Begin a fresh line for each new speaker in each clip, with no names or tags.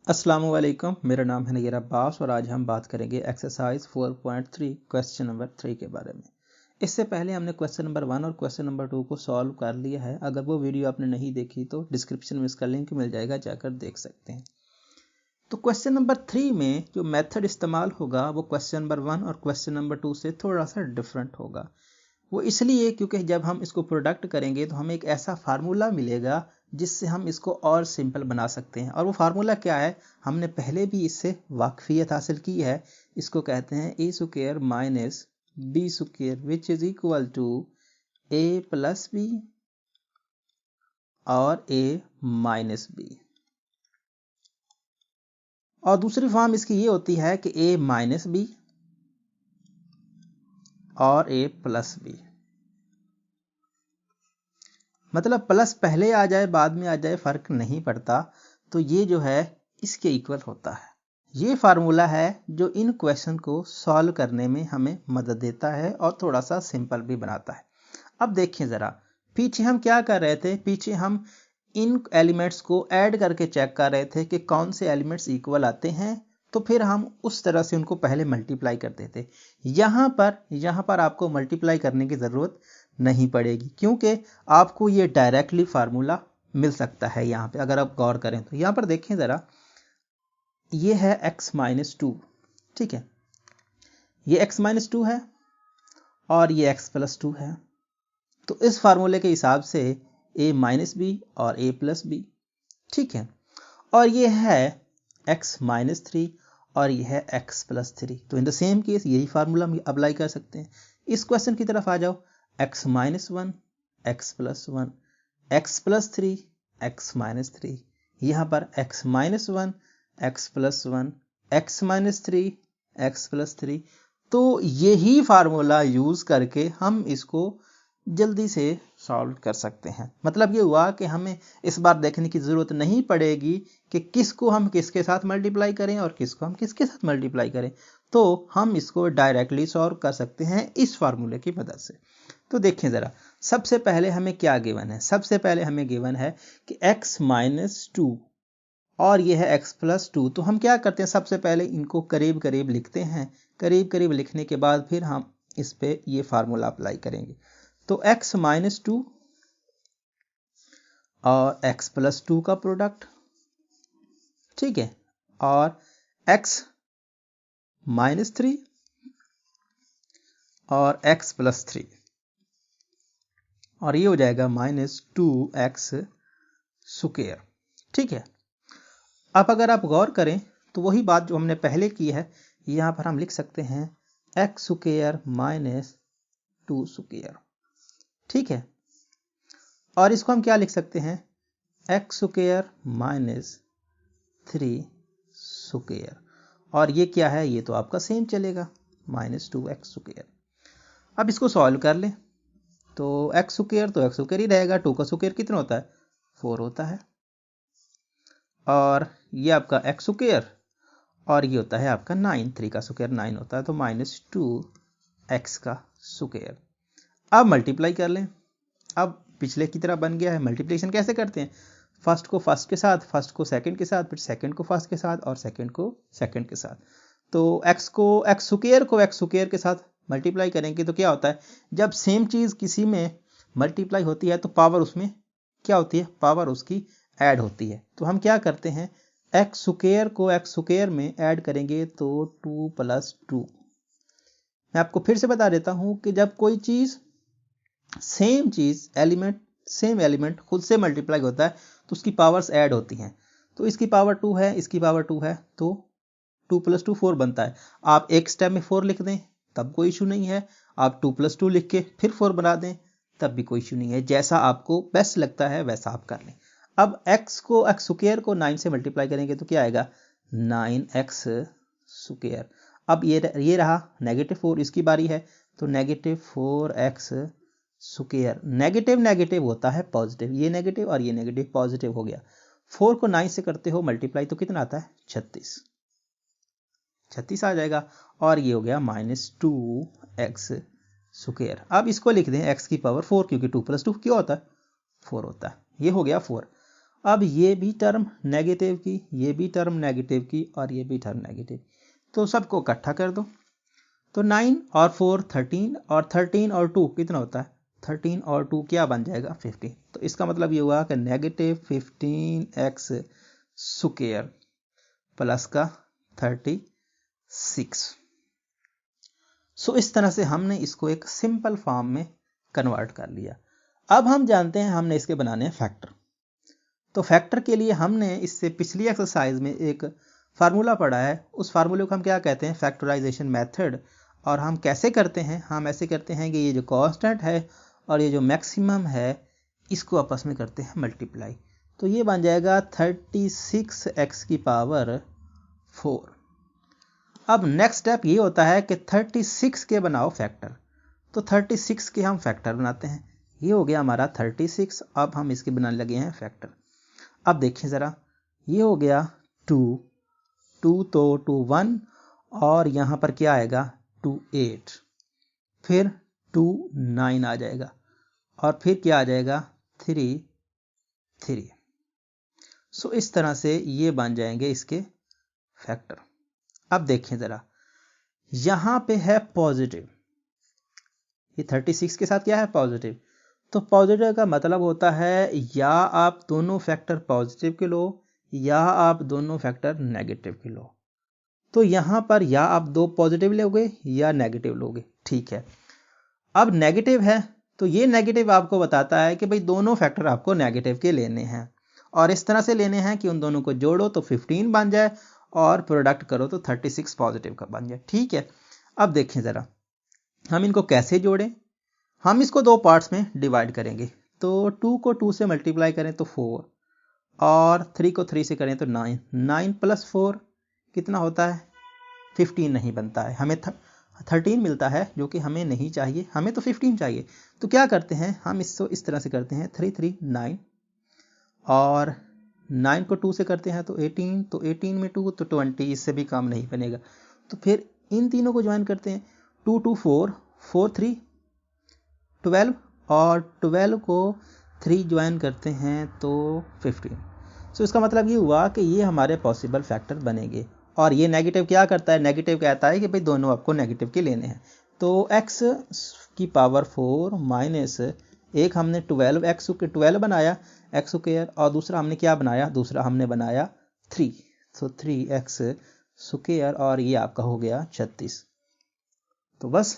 अस्सलामुअलैकुम, मेरा नाम है नैयर अब्बास और आज हम बात करेंगे एक्सरसाइज 4.3 क्वेश्चन नंबर 3 के बारे में। इससे पहले हमने क्वेश्चन नंबर 1 और क्वेश्चन नंबर 2 को सॉल्व कर लिया है। अगर वो वीडियो आपने नहीं देखी तो डिस्क्रिप्शन में इसका लिंक मिल जाएगा, जाकर देख सकते हैं। तो क्वेश्चन नंबर 3 में जो मेथड इस्तेमाल होगा वो क्वेश्चन नंबर 1 और क्वेश्चन नंबर 2 से थोड़ा सा डिफरेंट होगा। वो इसलिए क्योंकि जब हम इसको प्रोडक्ट करेंगे तो हमें एक ऐसा फार्मूला मिलेगा जिससे हम इसको और सिंपल बना सकते हैं। और वो फार्मूला क्या है, हमने पहले भी इससे वाकफियत हासिल की है। इसको कहते हैं A square minus B square which is equal to A plus B और ए माइनस बी। और दूसरी फॉर्म इसकी ये होती है कि ए माइनस बी और ए प्लस बी। मतलब प्लस पहले आ जाए बाद में आ जाए फर्क नहीं पड़ता, तो ये जो है इसके इक्वल होता है। ये फार्मूला है जो इन क्वेश्चन को सॉल्व करने में हमें मदद देता है और थोड़ा सा सिंपल भी बनाता है। अब देखिए ज़रा, पीछे हम क्या कर रहे थे, पीछे हम इन एलिमेंट्स को ऐड करके चेक कर रहे थे कि कौन से एलिमेंट्स इक्वल आते हैं, तो फिर हम उस तरह से उनको पहले मल्टीप्लाई करते थे। यहाँ पर आपको मल्टीप्लाई करने की ज़रूरत नहीं पड़ेगी क्योंकि आपको ये डायरेक्टली फार्मूला मिल सकता है। यहाँ पे अगर आप गौर करें तो यहाँ पर देखें ज़रा, ये है x माइनस 2, ठीक है, ये x माइनस 2 है और ये x प्लस 2 है। तो इस फार्मूले के हिसाब से a माइनस बी और a प्लस बी, ठीक है। और ये है x माइनस 3 और ये है x प्लस 3। तो इन द सेम केस यही फार्मूला हम अप्लाई कर सकते हैं। इस क्वेश्चन की तरफ आ जाओ, x minus 1 x plus 1 x plus 3 x minus 3, यहाँ पर x minus 1 x plus 1 x minus 3 x plus 3। तो यही फार्मूला यूज करके हम इसको जल्दी से सॉल्व कर सकते हैं। मतलब ये हुआ कि हमें इस बार देखने की जरूरत नहीं पड़ेगी कि किसको हम किसके साथ मल्टीप्लाई करें और किसको हम किसके साथ मल्टीप्लाई करें, तो हम इसको डायरेक्टली सॉल्व कर सकते हैं इस फार्मूले की मदद से। तो देखें ज़रा, सबसे पहले हमें क्या गिवन है, सबसे पहले हमें गिवन है कि x माइनस 2 और ये है x प्लस 2। तो हम क्या करते हैं, सबसे पहले इनको करीब करीब लिखते हैं। करीब करीब लिखने के बाद फिर हम इस पे ये फार्मूला अप्लाई करेंगे। तो x माइनस 2 और x प्लस 2 का प्रोडक्ट, ठीक है, और x माइनस 3 और x प्लस 3, और ये हो जाएगा माइनस 2x स्क्वायर, ठीक है। अब अगर आप गौर करें तो वही बात जो हमने पहले की है, यहाँ पर हम लिख सकते हैं x स्क्वायर माइनस 2 स्क्वायर, ठीक है। और इसको हम क्या लिख सकते हैं, x स्क्वायर माइनस 3 स्क्वायर, और ये क्या है, ये तो आपका सेम चलेगा, माइनस 2x स्क्वायर। अब इसको सॉल्व कर लें तो x स्क्वायर तो x स्क्वायर ही रहेगा, 2 का स्क्वायर कितना होता है, 4 होता है, और ये आपका x स्क्वायर और ये होता है आपका 9, 3 का स्क्वायर 9 होता है, तो माइनस 2x का स्क्वायर। अब मल्टीप्लाई कर लें। अब पिछले की तरह बन गया है। मल्टीप्लिकेशन कैसे करते हैं, फर्स्ट को फर्स्ट के साथ, फर्स्ट को सेकंड के साथ, फिर सेकंड को फर्स्ट के साथ और सेकंड को सेकंड के साथ। तो x स्क्वायर के साथ मल्टीप्लाई करेंगे तो क्या होता है, जब सेम चीज़ किसी में मल्टीप्लाई होती है तो पावर उसमें क्या होती है, पावर उसकी ऐड होती है। तो हम क्या करते हैं, x स्क्वायर को x स्क्वायर में ऐड करेंगे तो 2 प्लस 2। मैं आपको फिर से बता देता हूं कि जब कोई चीज़ सेम एलिमेंट खुद से मल्टीप्लाई होता है तो उसकी पावर्स ऐड होती हैं। तो इसकी पावर 2 है, इसकी पावर 2 है, तो 2 प्लस 2 4 बनता है। आप एक स्टेप में 4 लिख दें तब कोई इशू नहीं है, आप 2 प्लस 2 लिख के फिर 4 बना दें तब भी कोई इशू नहीं है। जैसा आपको बेस्ट लगता है वैसा आप कर लें। अब x स्क्वायर को 9 से मल्टीप्लाई करेंगे तो क्या आएगा, 9x स्क्वायर। अब ये रहा नेगेटिव 4, इसकी बारी है, तो negative 4x square. Negative negative होता है पॉजिटिव, ये नेगेटिव और ये नेगेटिव, पॉजिटिव हो गया। 4 को 9 से करते हो मल्टीप्लाई तो कितना आता है, 36 आ जाएगा, और ये हो गया माइनस 2x स्क्वायर। अब इसको लिख दें x की पावर 4, क्योंकि 2 प्लस 2 क्या होता है, 4 होता है। ये हो गया 4। अब ये भी टर्म नेगेटिव की, ये भी टर्म नेगेटिव की और ये भी टर्म नेगेटिव, तो सबको इकट्ठा कर दो। तो 9 और 4 13 और 13 और 2 कितना होता है 13 और 2 क्या बन जाएगा 15। तो इसका मतलब ये हुआ कि नेगेटिव 15x स्क्वायर प्लस का 36। सो इस तरह से हमने इसको एक सिंपल फॉर्म में कन्वर्ट कर लिया। अब हम जानते हैं हमने इसके बनाने हैं फैक्टर। तो फैक्टर के लिए हमने इससे पिछली एक्सरसाइज में एक फार्मूला पढ़ा है, उस फार्मूले को हम क्या कहते हैं फैक्टराइजेशन मेथड। और हम कैसे करते हैं, हम ऐसे करते हैं कि ये जो कांस्टेंट है और ये जो मैक्सिमम है इसको आपस में करते हैं मल्टीप्लाई। तो ये बन जाएगा 36x की पावर 4। अब नेक्स्ट स्टेप ये होता है कि 36 के बनाओ फैक्टर। तो 36 के हम फैक्टर बनाते हैं, ये हो गया हमारा 36। अब हम इसके बनाने लगे हैं फैक्टर। अब देखें ज़रा, ये हो गया 2 तो 2 1 और यहाँ पर क्या आएगा 2 8, फिर 2 9 आ जाएगा और फिर क्या आ जाएगा 3 3। सो इस तरह से ये बन जाएंगे इसके फैक्टर। अब देखें ज़रा, यहाँ पे है पॉजिटिव, ये 36 के साथ क्या है पॉजिटिव। तो पॉजिटिव का मतलब होता है या आप दोनों फैक्टर पॉजिटिव के लो या आप दोनों फैक्टर नेगेटिव के लो। तो यहाँ पर या आप दो पॉजिटिव लोगे या नेगेटिव लोगे, ठीक है। अब नेगेटिव है तो ये नेगेटिव आपको बताता है कि भाई दोनों फैक्टर आपको नेगेटिव के लेने हैं और इस तरह से लेने हैं कि उन दोनों को जोड़ो तो 15 बन जाए और प्रोडक्ट करो तो 36 पॉजिटिव का बन जाए, ठीक है। अब देखें ज़रा हम इनको कैसे जोड़ें। हम इसको दो पार्ट्स में डिवाइड करेंगे। तो 2 को 2 से मल्टीप्लाई करें तो 4 और 3 को 3 से करें तो 9। 9 प्लस 4 कितना होता है 15 नहीं बनता है, हमें 13 मिलता है जो कि हमें नहीं चाहिए, हमें तो 15 चाहिए। तो क्या करते हैं हम इसको इस तरह से करते हैं 3 3 9 और 9 को 2 से करते हैं तो 18, तो 18 में 2 तो 20, इससे भी काम नहीं बनेगा। तो फिर इन तीनों को ज्वाइन करते हैं 2 2 4 4 3 12 और 12 को 3 ज्वाइन करते हैं तो 15। सो इसका मतलब ये हुआ कि ये हमारे पॉसिबल फैक्टर बनेंगे। और ये नेगेटिव क्या करता है, नेगेटिव कहता है कि भाई दोनों आपको नेगेटिव के लेने हैं। तो x की पावर 4 माइनस एक हमने 12 x के 12 बनाया x स्क्वायर और दूसरा हमने क्या बनाया, दूसरा हमने बनाया 3, तो 3x स्क्वायर और ये आपका हो गया 36। तो बस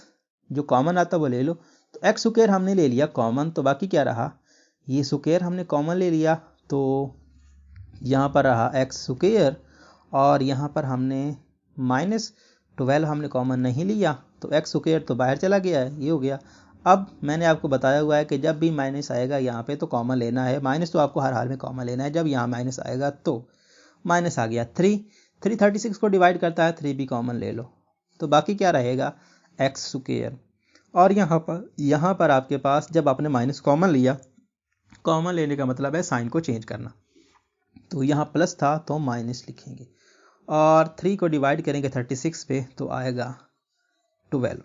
जो कॉमन आता वो ले लो। तो x स्क्वायर हमने ले लिया कॉमन, तो बाकी क्या रहा, ये स्क्वायर हमने कॉमन ले लिया तो यहाँ पर रहा x स्क्वायर और यहाँ पर हमने माइनस 12 हमने कॉमन नहीं लिया तो x स्क्वायर तो बाहर चला गया है, ये हो गया। अब मैंने आपको बताया हुआ है कि जब भी माइनस आएगा यहाँ पे तो कॉमन लेना है, माइनस तो आपको हर हाल में कॉमन लेना है। जब यहाँ माइनस आएगा तो माइनस आ गया 3 36 को डिवाइड करता है 3 भी कॉमन ले लो तो बाकी क्या रहेगा x स्क्वायर। और यहाँ पर आपके पास जब आपने माइनस कॉमन लिया, कॉमन लेने का मतलब है साइन को चेंज करना, तो यहाँ प्लस था तो माइनस लिखेंगे और 3 को डिवाइड करेंगे 36 पे तो आएगा 12।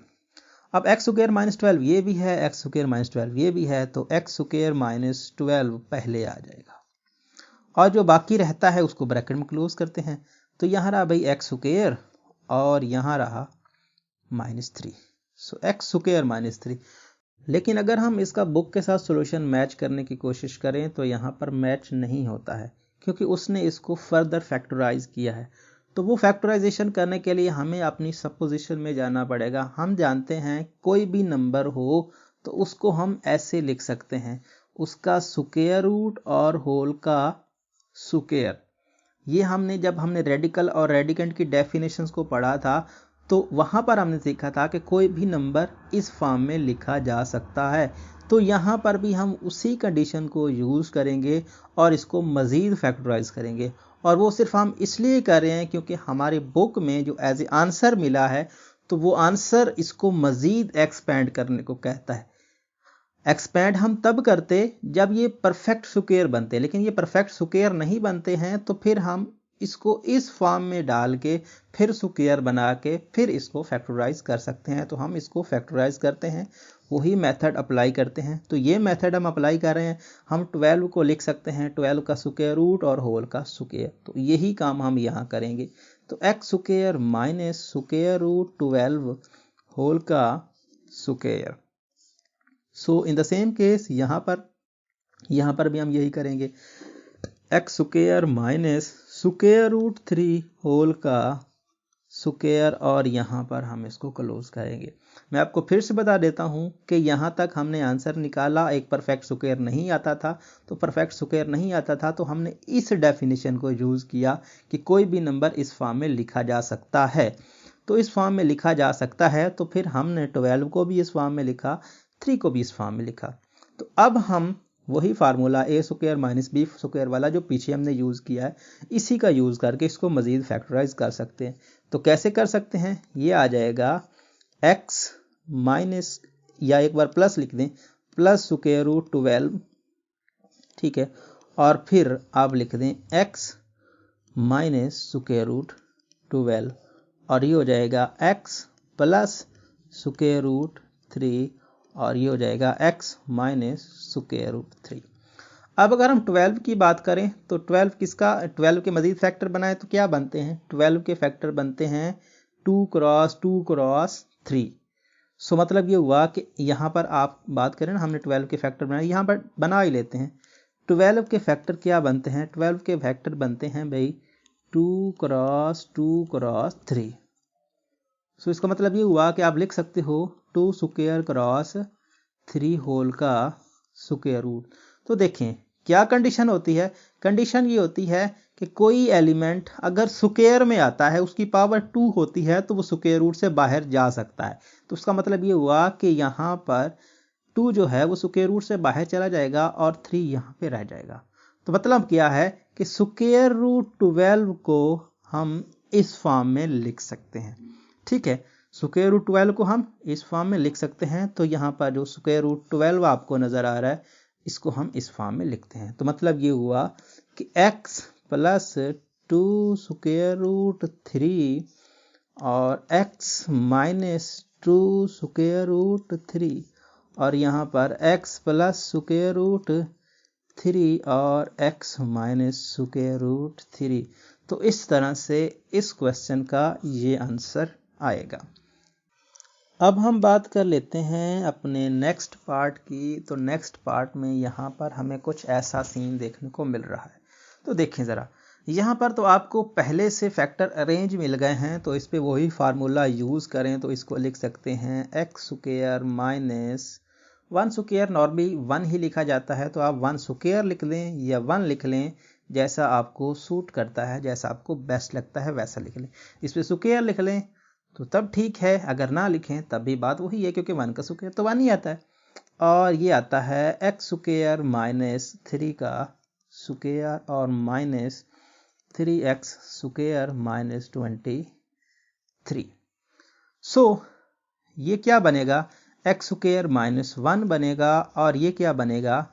अब x स्क्वायर माइनस 12 ये भी है, x स्क्वायर माइनस 12 ये भी है, तो x स्क्वायर माइनस 12 पहले आ जाएगा और जो बाकी रहता है उसको ब्रैकेट में क्लोज करते हैं। तो यहाँ रहा भाई x स्क्वायर और यहाँ रहा माइनस 3, सो x स्क्वायर माइनस 3। लेकिन अगर हम इसका बुक के साथ सॉल्यूशन मैच करने की कोशिश करें तो यहाँ पर मैच नहीं होता है क्योंकि उसने इसको फर्दर फैक्टराइज किया है। तो वो फैक्टराइजेशन करने के लिए हमें अपनी सपोजिशन में जाना पड़ेगा। हम जानते हैं कोई भी नंबर हो तो उसको हम ऐसे लिख सकते हैं, उसका स्क्वायर रूट और होल का स्क्वायर। ये जब हमने रेडिकल और रेडिकेंड की डेफिनेशंस को पढ़ा था तो वहाँ पर हमने सीखा था कि कोई भी नंबर इस फॉर्म में लिखा जा सकता है। तो यहाँ पर भी हम उसी कंडीशन को यूज़ करेंगे और इसको मज़ीद फैक्टराइज करेंगे। और वो सिर्फ हम इसलिए कर रहे हैं क्योंकि हमारे बुक में जो एज ए आंसर मिला है तो वो आंसर इसको मज़ीद एक्सपेंड करने को कहता है। एक्सपेंड हम तब करते जब ये परफेक्ट स्क्वायर बनते, लेकिन ये परफेक्ट स्क्वायर नहीं बनते हैं तो फिर हम इसको इस फॉर्म में डाल के फिर स्क्वायर बना के फिर इसको फैक्टराइज कर सकते हैं। तो हम इसको फैक्टराइज करते हैं, वही मेथड अप्लाई करते हैं। तो ये मेथड हम अप्लाई कर रहे हैं। हम 12 को लिख सकते हैं 12 का स्क्वायर रूट और होल का स्क्वायर। तो यही काम हम यहाँ करेंगे। तो x square minus square root 12 whole का square. So in the same case यहाँ पर भी हम यही करेंगे, x square minus square root 3 whole का स्क्वायर, और यहाँ पर हम इसको क्लोज करेंगे। मैं आपको फिर से बता देता हूँ कि यहाँ तक हमने आंसर निकाला, एक परफेक्ट स्क्वायर नहीं आता था। तो परफेक्ट स्क्वायर नहीं आता था तो हमने इस डेफिनेशन को यूज़ किया कि कोई भी नंबर इस फॉर्म में लिखा जा सकता है। तो इस फॉर्म में लिखा जा सकता है, तो फिर हमने 12 को भी इस फॉर्म में लिखा, 3 को भी इस फॉर्म में लिखा। तो अब हम वही फार्मूला ए स्क्वायर माइनस बी स्क्वायर वाला जो पीछे हमने यूज़ किया है, इसी का यूज़ करके इसको मज़ीद फैक्टराइज कर सकते हैं। तो कैसे कर सकते हैं, ये आ जाएगा x माइनस, या एक बार प्लस लिख दें, प्लस स्क्वायर रूट 12, ठीक है, और फिर आप लिख दें x माइनस स्क्वायर रूट 12, और ये हो जाएगा x प्लस स्क्वायर रूट 3, और ये हो जाएगा x माइनस स्क्वायर रूट 3। अब अगर हम 12 की बात करें तो 12 के मजीद फैक्टर बनाए तो क्या बनते हैं, 12 के फैक्टर बनते हैं 2 क्रॉस 2 क्रॉस 3। सो मतलब ये हुआ कि यहाँ पर आप बात करें ना, हमने 12 के फैक्टर बनाए, यहाँ पर बना ही लेते हैं। 12 के फैक्टर क्या बनते हैं, 12 के फैक्टर बनते हैं भाई 2 क्रॉस 2 क्रॉस 3। सो इसका मतलब ये हुआ कि आप लिख सकते हो 2 स्क्वायर क्रॉस 3 होल का स्क्वायर रूट। तो देखें क्या कंडीशन होती है, कंडीशन ये होती है कि कोई एलिमेंट अगर स्क्वायर में आता है, उसकी पावर 2 होती है, तो वो स्क्वायर रूट से बाहर जा सकता है। तो उसका मतलब ये हुआ कि यहाँ पर 2 जो है वो स्क्वायर रूट से बाहर चला जाएगा और 3 यहाँ पे रह जाएगा। तो मतलब क्या है कि स्क्वायर रूट 12 को हम इस फॉर्म में लिख सकते हैं, ठीक है। स्क्वायर रूट 12 को हम इस फॉर्म में लिख सकते हैं। तो यहाँ पर जो स्क्वायर रूट 12 आपको नज़र आ रहा है, इसको हम इस फॉर्म में लिखते हैं। तो मतलब ये हुआ कि x प्लस 2 स्क्वायर रूट 3 और x माइनस 2 स्क्वायर रूट 3, और यहाँ पर x प्लस स्क्वायर रूट 3 और x माइनस स्क्वायर रूट 3। तो इस तरह से इस क्वेश्चन का ये आंसर आएगा। अब हम बात कर लेते हैं अपने नेक्स्ट पार्ट की। तो नेक्स्ट पार्ट में यहाँ पर हमें कुछ ऐसा सीन देखने को मिल रहा है। तो देखें ज़रा, यहाँ पर तो आपको पहले से फैक्टर अरेंज मिल गए हैं, तो इस पे वही फार्मूला यूज़ करें तो इसको लिख सकते हैं x square minus 1 square, normally 1 ही लिखा जाता है, तो आप 1 स्क्वायर लिख लें या 1 लिख लें, जैसा आपको सूट करता है, जैसा आपको बेस्ट लगता है वैसा लिख लें। इस पर स्क्वायर लिख लें तो तब ठीक है, अगर ना लिखें तब भी बात वही है, क्योंकि 1 का स्क्वायर तो 1 ही आता है। और ये आता है एक्स स्क्वायर माइनस 3 का स्क्वायर और माइनस 3x स्क्वायर माइनस 23। सो ये क्या बनेगा, एक्स स्क्वायर माइनस 1 बनेगा, और ये क्या बनेगा,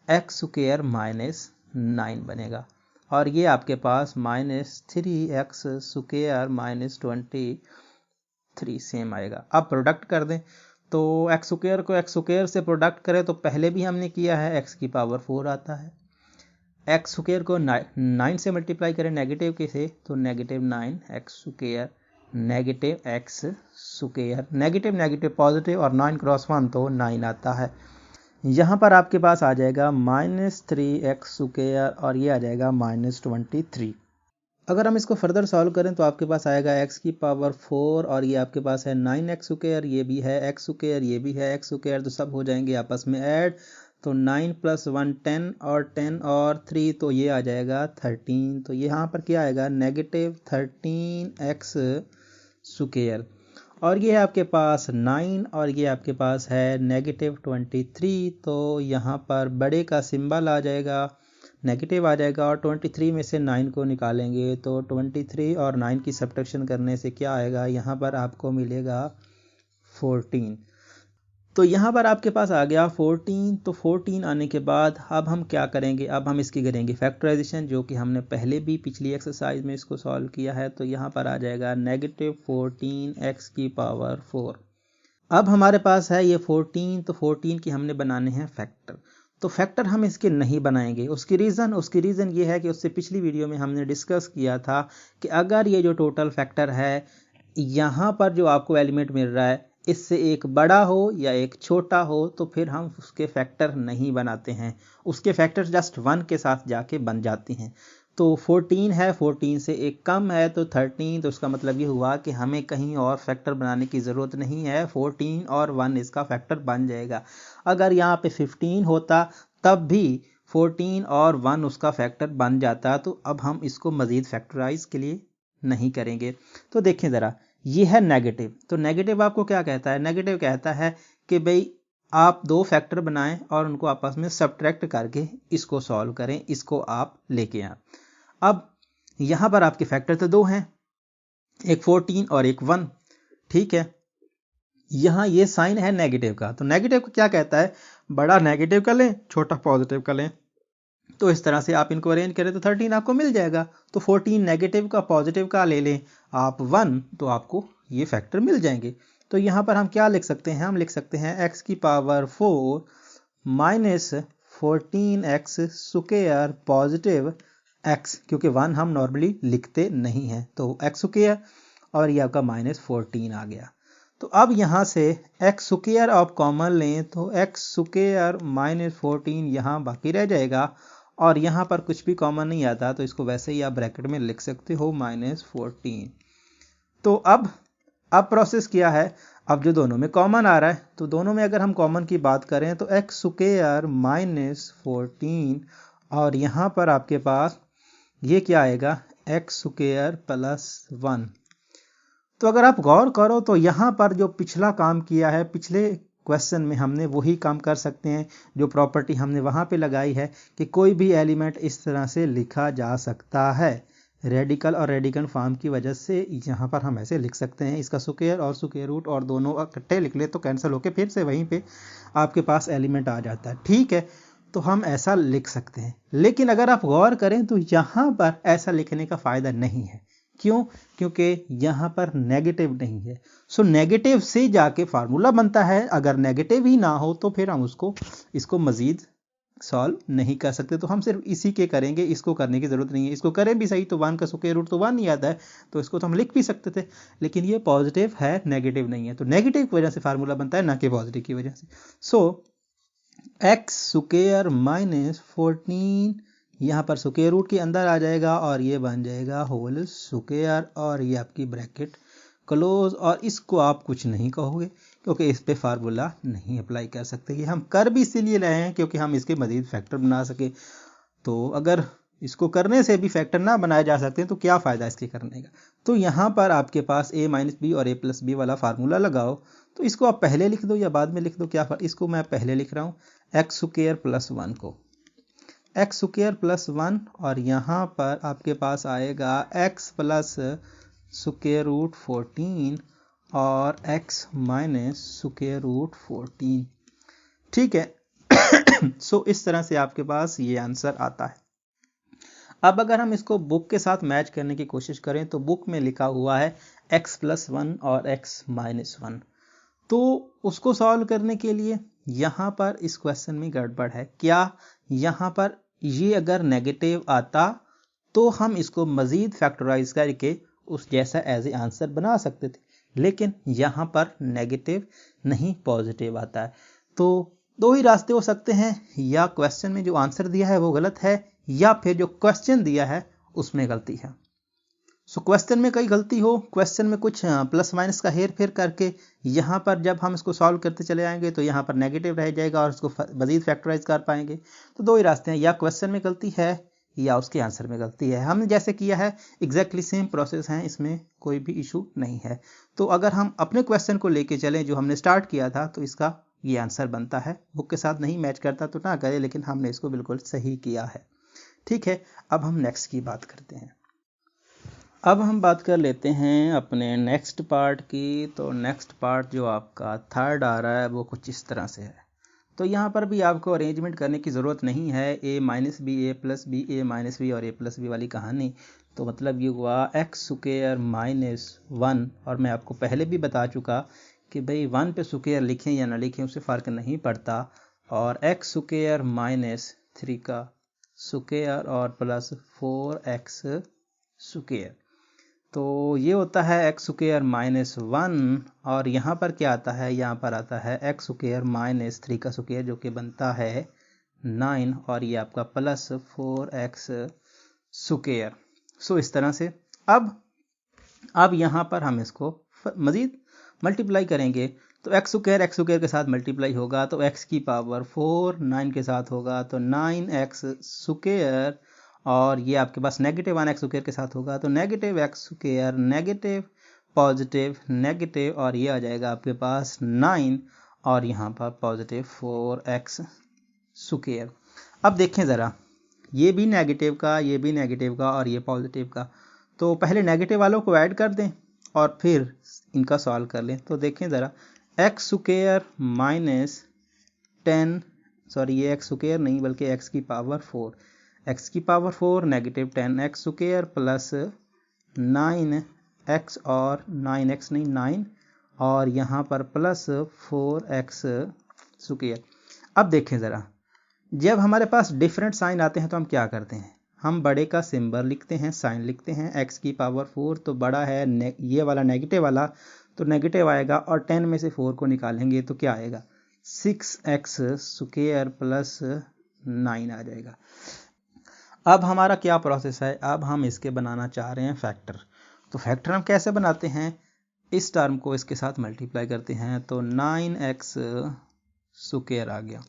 एक्स स्क्वायर माइनस 9 बनेगा, और ये आपके पास minus 3x square minus 23 same आएगा। अब प्रोडक्ट कर दें तो एक्स स्क्वायर को एक्स स्क्वायर से प्रोडक्ट करें तो पहले भी हमने किया है, एक्स की पावर 4 आता है। एक्स स्क्वायर को 9 से मल्टीप्लाई करें नेगेटिव के से, तो negative 9 x square negative x square, negative negative positive, और 9 क्रॉस 1 तो 9 आता है। यहाँ पर आपके पास आ जाएगा माइनस 3x स्क्वायर, और ये आ जाएगा माइनस 23। अगर हम इसको फर्दर सॉल्व करें तो आपके पास आएगा x की पावर 4, और ये आपके पास है 9x स्क्वायर, ये भी है x स्क्वायर, ये भी है x स्क्वायर, तो सब हो जाएंगे आपस में ऐड। तो 9 प्लस 1 10, और 10 और 3 तो ये आ जाएगा 13। तो यहाँ पर क्या आएगा, नेगेटिव 13x स्क्वायर, और ये है आपके पास 9, और ये आपके पास है नेगेटिव 23। तो यहाँ पर बड़े का सिंबल आ जाएगा, नेगेटिव आ जाएगा, और 23 में से 9 को निकालेंगे तो 23 और 9 की सब्ट्रैक्शन करने से क्या आएगा, यहाँ पर आपको मिलेगा 14। तो यहाँ पर आपके पास आ गया 14। तो 14 आने के बाद अब हम क्या करेंगे, अब हम इसकी करेंगे फैक्टराइजेशन, जो कि हमने पहले भी पिछली एक्सरसाइज में इसको सॉल्व किया है। तो यहाँ पर आ जाएगा -14x⁴। अब हमारे पास है ये 14, तो 14 की हमने बनाने हैं फैक्टर। तो फैक्टर हम इसके नहीं बनाएंगे। उसकी रीज़न ये है कि उससे पिछली वीडियो में हमने डिस्कस किया था कि अगर ये जो टोटल फैक्टर है यहाँ पर जो आपको एलिमेंट मिल रहा है इससे एक बड़ा हो या एक छोटा हो तो फिर हम उसके फैक्टर नहीं बनाते हैं। उसके फैक्टर जस्ट 1 के साथ जाके बन जाते हैं। तो 14 है, 14 से एक कम है तो 13। तो इसका मतलब ये हुआ कि हमें कहीं और फैक्टर बनाने की ज़रूरत नहीं है, 14 और 1 इसका फैक्टर बन जाएगा। अगर यहाँ पे 15 होता तब भी 14 और 1 उसका फैक्टर बन जाता। तो अब हम इसको मज़ीद फैक्टराइज के लिए नहीं करेंगे। तो देखें ज़रा, ये है नेगेटिव। तो नेगेटिव आपको क्या कहता है? नेगेटिव कहता है कि भाई आप दो फैक्टर बनाएं और उनको आपस में सब्ट्रैक्ट करके इसको सॉल्व करें, इसको आप लेके आएं। अब यहां पर आपके फैक्टर तो दो हैं, एक 14 और एक 1, ठीक है। यहां ये साइन है नेगेटिव का, तो नेगेटिव को क्या कहता है, बड़ा नेगेटिव का लें छोटा पॉजिटिव का लें। तो इस तरह से आप इनको अरेंज करें तो 13 आपको मिल जाएगा। तो 14 नेगेटिव का पॉजिटिव का ले लें आप 1, तो आपको ये फैक्टर मिल जाएंगे। तो यहाँ पर हम क्या लिख सकते हैं, हम लिख सकते हैं x⁴ minus 14x² positive x, क्योंकि 1 हम नॉर्मली लिखते नहीं हैं। तो x² और ये आपका -14 आ गया। तो अब यहाँ से x² आप कॉमन लें तो x² -14 यहाँ बाकी रह जाएगा और यहाँ पर कुछ भी कॉमन नहीं आता तो इसको वैसे ही आप ब्रैकेट में लिख सकते हो -14। तो अब प्रोसेस किया है, अब जो दोनों में कॉमन आ रहा है तो दोनों में अगर हम कॉमन की बात करें तो x² -14 और यहाँ पर आपके पास ये क्या आएगा x² + 1। तो अगर आप गौर करो तो यहाँ पर जो पिछला काम किया है, पिछले क्वेश्चन में हमने वही काम कर सकते हैं। जो प्रॉपर्टी हमने वहाँ पे लगाई है कि कोई भी एलिमेंट इस तरह से लिखा जा सकता है, रेडिकल और रेडिकल फॉर्म की वजह से यहाँ पर हम ऐसे लिख सकते हैं। इसका स्क्वायर और स्क्वायर रूट और दोनों इकट्ठे लिख ले तो कैंसिल होके फिर से वहीं पे आपके पास एलिमेंट आ जाता है, ठीक है। तो हम ऐसा लिख सकते हैं, लेकिन अगर आप गौर करें तो यहाँ पर ऐसा लिखने का फ़ायदा नहीं है। क्यों? क्योंकि यहाँ पर नेगेटिव नहीं है। सो नेगेटिव से जाके फार्मूला बनता है, अगर नेगेटिव ही ना हो तो फिर हम इसको मज़ीद सॉल्व नहीं कर सकते। तो हम सिर्फ इसी के करेंगे, इसको करने की ज़रूरत नहीं है। इसको करें भी सही तो 1 का स्क्वायर रूट तो 1 ही आता है, तो इसको तो हम लिख भी सकते थे, लेकिन ये पॉजिटिव है, नेगेटिव नहीं है। तो नेगेटिव की वजह से फार्मूला बनता है, ना कि पॉजिटिव की वजह से। सो x² -14 यहाँ पर स्क्वायर रूट के अंदर आ जाएगा और ये बन जाएगा होल स्क्वायर और ये आपकी ब्रैकेट क्लोज। और इसको आप कुछ नहीं कहोगे क्योंकि इस पे फार्मूला नहीं अप्लाई कर सकते। ये हम कर भी इसीलिए रहे हैं क्योंकि हम इसके मजीद फैक्टर बना सके। तो अगर इसको करने से भी फैक्टर ना बनाए जा सकते तो क्या फ़ायदा इसके करने का। तो यहाँ पर आपके पास a - b और a+b वाला फार्मूला लगाओ। तो इसको आप पहले लिख दो या बाद में लिख दो, क्या इसको मैं पहले लिख रहा हूँ x² + 1 को x² + 1 और यहाँ पर आपके पास आएगा x + √14 और x -√14, ठीक है। सो इस तरह से आपके पास ये आंसर आता है। अब अगर हम इसको बुक के साथ मैच करने की कोशिश करें तो बुक में लिखा हुआ है x + 1 और x -1। तो उसको सॉल्व करने के लिए यहाँ पर इस क्वेश्चन में गड़बड़ है। क्या? यहाँ पर ये अगर नेगेटिव आता तो हम इसको मज़ीद फैक्टराइज करके उस जैसा एज ए आंसर बना सकते थे, लेकिन यहाँ पर नेगेटिव नहीं पॉजिटिव आता है। तो दो ही रास्ते हो सकते हैं, या क्वेश्चन में जो आंसर दिया है वो गलत है या फिर जो क्वेश्चन दिया है उसमें गलती है। सो क्वेश्चन में कई गलती हो, क्वेश्चन में कुछ प्लस माइनस का हेर फेर करके यहाँ पर जब हम इसको सॉल्व करते चले आएंगे तो यहाँ पर नेगेटिव रह जाएगा और इसको मज़ीद फैक्टराइज कर पाएंगे। तो दो ही रास्ते हैं, या क्वेश्चन में गलती है या उसके आंसर में गलती है। हमने जैसे किया है एग्जैक्टली सेम प्रोसेस है, इसमें कोई भी इशू नहीं है। तो अगर हम अपने क्वेश्चन को लेके चलें जो हमने स्टार्ट किया था तो इसका ये आंसर बनता है। बुक के साथ नहीं मैच करता तो ना करें, लेकिन हमने इसको बिल्कुल सही किया है, ठीक है। अब हम नेक्स्ट की बात करते हैं। अब हम बात कर लेते हैं अपने नेक्स्ट पार्ट की। तो नेक्स्ट पार्ट जो आपका थर्ड आ रहा है वो कुछ इस तरह से है। तो यहाँ पर भी आपको अरेंजमेंट करने की ज़रूरत नहीं है, a minus B A plus B A minus B और a प्लस बी वाली कहानी। तो मतलब ये हुआ एक्स स्क्वायर माइनस 1, और मैं आपको पहले भी बता चुका कि भाई 1 पे स्क्वायर लिखें या ना लिखें उससे फ़र्क नहीं पड़ता। और एक्स स्क्वायर माइनस 3 का स्क्वायर और प्लस 4x स्क्वायर, तो ये होता है एक्स स्क्वायर माइनस 1। और यहाँ पर क्या आता है, यहाँ पर आता है एक्स स्क्वायर माइनस 3 का स्क्वायर जो कि बनता है 9, और ये आपका प्लस 4x स्क्वायर। सो इस तरह से अब यहाँ पर हम इसको मज़ीद मल्टीप्लाई करेंगे। तो एक्स स्क्वायर के साथ मल्टीप्लाई होगा तो x की पावर 4 9 के साथ होगा तो 9x स्क्वायर, और ये आपके पास नेगेटिव 1 एक्स स्क्वायर के साथ होगा तो negative x square negative positive negative, और ये आ जाएगा आपके पास 9 और यहाँ पर पॉजिटिव 4x स्क्वायर। अब देखें ज़रा, ये भी नेगेटिव का, ये भी नेगेटिव का और ये पॉजिटिव का। तो पहले नेगेटिव वालों को ऐड कर दें और फिर इनका सॉल्व कर लें। तो देखें ज़रा, एक्स स्क्वायर माइनस 10, सॉरी ये एक्स स्क्वायर नहीं बल्कि एक्स की पावर 4, एक्स की power 4 negative 10 x square plus 9x और 9x नहीं 9, और यहाँ पर प्लस 4x स्क्वायर। अब देखें ज़रा, जब हमारे पास डिफरेंट साइन आते हैं तो हम क्या करते हैं, हम बड़े का सिंबल लिखते हैं, साइन लिखते हैं। x की पावर 4 तो बड़ा है ये वाला नेगेटिव वाला, तो नेगेटिव आएगा, और 10 में से 4 को निकालेंगे तो क्या आएगा 6x स्क्वायर प्लस 9 आ जाएगा। अब हमारा क्या प्रोसेस है, अब हम इसके बनाना चाह रहे हैं फैक्टर। तो फैक्टर हम कैसे बनाते हैं, इस टर्म को इसके साथ मल्टीप्लाई करते हैं तो 9x स्क्वायर आ गया।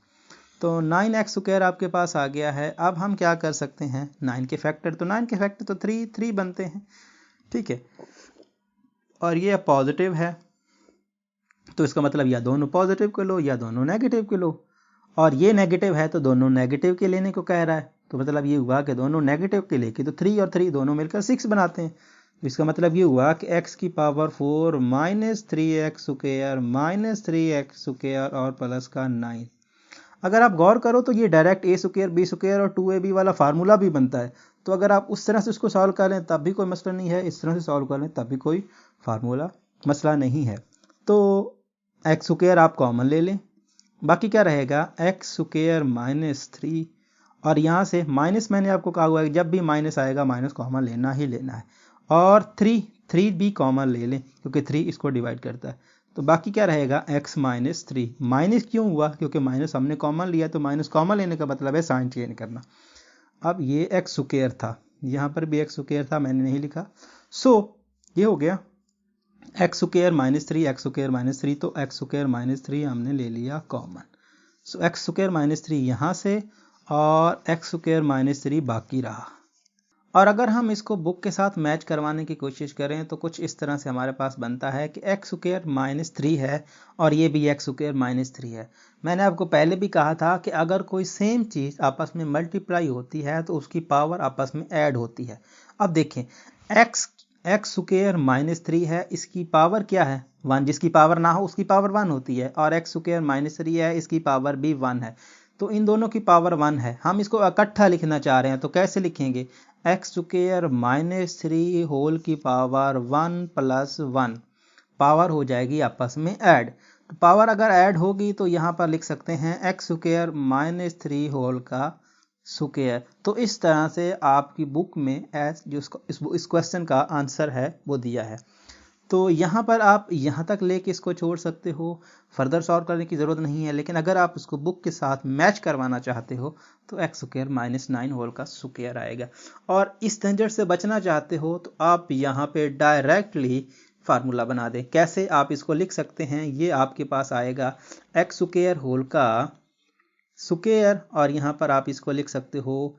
तो 9x स्क्वायर आपके पास आ गया है। अब हम क्या कर सकते हैं, 9 के फैक्टर, तो 9 के फैक्टर तो 3 बनते हैं, ठीक है। और ये पॉजिटिव है तो इसका मतलब या दोनों पॉजिटिव के लो या दोनों नेगेटिव के लो, और ये नेगेटिव है तो दोनों नेगेटिव के लेने को कह रहा है। तो मतलब ये हुआ कि दोनों नेगेटिव के लेके तो 3 और 3 दोनों मिलकर 6 बनाते हैं। तो इसका मतलब ये हुआ कि x की power 4 minus 3x square minus 3x square और प्लस का 9। अगर आप गौर करो तो ये direct a square b square और 2ab वाला फार्मूला भी बनता है। तो अगर आप उस तरह से उसको सॉल्व कर लें तब भी कोई मसला नहीं है, इस तरह से सॉल्व कर लें तब भी कोई फार्मूला मसला नहीं है। तो एक्स स्क्वायर आप कॉमन ले लें, बाकी क्या रहेगा एक्स स्क्वायर माइनस 3, और यहाँ से माइनस मैंने आपको कहा हुआ है जब भी माइनस आएगा माइनस कॉमन लेना ही लेना है, और 3 भी कॉमन ले लें क्योंकि 3 इसको डिवाइड करता है। तो बाकी क्या रहेगा x माइनस 3। माइनस क्यों हुआ, क्योंकि माइनस हमने कॉमन लिया, तो माइनस कॉमन लेने का मतलब है साइन चेंज करना। अब ये एक्स स्क्वायर था, यहाँ पर भी एक्स स्क्वायर था, मैंने नहीं लिखा। सो ये हो गया x square minus 3 x square minus 3, तो एक्स स्क्वायर माइनस 3 हमने ले लिया कॉमन। सो एक्स स्क्वायर माइनस 3 यहाँ से और एक्स स्क्वायर माइनस 3 बाकी रहा। और अगर हम इसको बुक के साथ मैच करवाने की कोशिश करें तो कुछ इस तरह से हमारे पास बनता है कि एक्स स्क्वायर माइनस 3 है और ये भी एक्स स्क्वायर माइनस 3 है। मैंने आपको पहले भी कहा था कि अगर कोई सेम चीज़ आपस में मल्टीप्लाई होती है तो उसकी पावर आपस में ऐड होती है। अब देखें एक्स स्क्वायर माइनस 3 है, इसकी पावर क्या है 1, जिसकी पावर ना हो उसकी पावर 1 होती है, और एक्स स्क्वायर माइनस 3 है, इसकी पावर भी 1 है। तो इन दोनों की पावर 1 है, हम इसको इकट्ठा लिखना चाह रहे हैं तो कैसे लिखेंगे, एक्स स्क्वायर माइनस 3 होल की पावर 1 प्लस 1, पावर हो जाएगी आपस में ऐड। तो पावर अगर ऐड होगी तो यहाँ पर लिख सकते हैं एक्स स्क्वायर माइनस 3 होल का स्क्वायर। तो इस तरह से आपकी बुक में एस जो इस क्वेश्चन का आंसर है वो दिया है। तो यहाँ पर आप यहाँ तक लेके इसको छोड़ सकते हो, फर्दर सॉल्व करने की ज़रूरत नहीं है। लेकिन अगर आप उसको बुक के साथ मैच करवाना चाहते हो तो एक्स स्क्वायर माइनस 9 होल का स्क्वायर आएगा। और इस झंझट से बचना चाहते हो तो आप यहाँ पे डायरेक्टली फार्मूला बना दें। कैसे आप इसको लिख सकते हैं, ये आपके पास आएगा एक्स स्क्वायर होल का स्क्वायर, और यहाँ पर आप इसको लिख सकते हो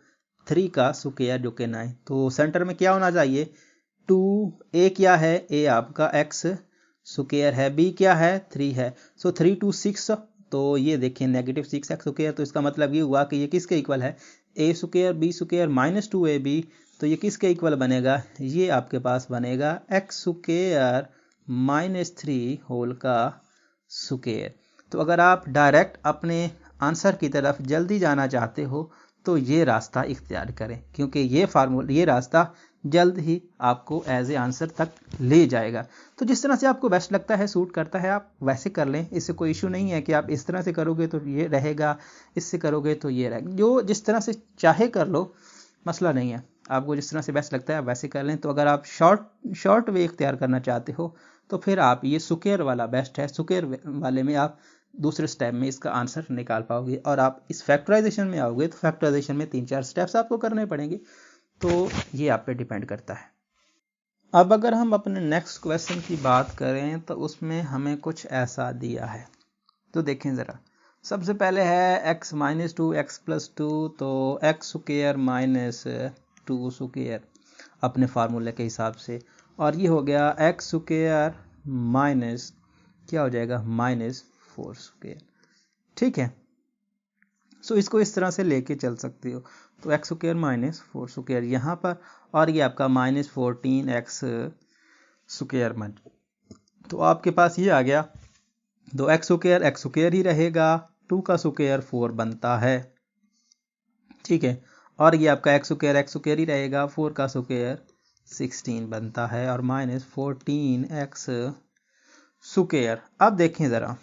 3 का स्क्वायर जो कि 9। तो सेंटर में क्या होना चाहिए 2, ए क्या है, ए आपका एक्स स्क्वायर है, बी क्या है 3 है, सो 3 2 6। तो ये देखिए नेगेटिव 6 एक्स स्क्वायर, तो इसका मतलब ये हुआ कि ये किसके इक्वल है A square B square minus 2ab तो ये किसके इक्वल बनेगा, ये आपके पास बनेगा एक्स स्क्वायर -3 होल का स्क्वायर। तो अगर आप डायरेक्ट अपने आंसर की तरफ जल्दी जाना चाहते हो तो ये रास्ता इख्तियार करें, क्योंकि ये रास्ता जल्द ही आपको एज ए आंसर तक ले जाएगा। तो जिस तरह से आपको बेस्ट लगता है, सूट करता है, आप वैसे कर लें। इससे कोई इशू नहीं है कि आप इस तरह से करोगे तो ये रहेगा, इससे करोगे तो ये रहेगा। जो जिस तरह से चाहे कर लो, मसला नहीं है। आपको जिस तरह से बेस्ट लगता है आप वैसे कर लें। तो अगर आप शॉर्ट वे इख्तियार करना चाहते हो तो फिर आप ये स्क्वायर वाला बेस्ट है। स्क्वायर वाले में आप दूसरे स्टेप में इसका आंसर निकाल पाओगे, और आप इस फैक्टराइजेशन में आओगे तो फैक्टराइजेशन में 3-4 स्टेप्स आपको करने पड़ेंगे। तो ये आप पे डिपेंड करता है। अब अगर हम अपने नेक्स्ट क्वेश्चन की बात करें तो उसमें हमें कुछ ऐसा दिया है। तो देखें ज़रा, सबसे पहले है x - 2 x + 2, तो x स्क्वायर -2 स्क्वायर अपने फार्मूले के हिसाब से, और ये हो गया x स्क्वायर माइनस क्या हो जाएगा -4 स्क्वायर। ठीक है, सो इसको इस तरह से लेके चल सकते हो। तो एक्स स्क्वायर -4 स्क्वायर यहाँ पर, और ये आपका -14x स्क्वायर मन, तो आपके पास ये आ गया। तो एक्स स्क्वायर ही रहेगा, 2 का स्क्वायर 4 बनता है। ठीक है, और ये आपका एक्स स्क्वायर ही रहेगा, 4 का स्क्वायर 16 बनता है, और -14x स्क्वायर। अब देखें ज़रा,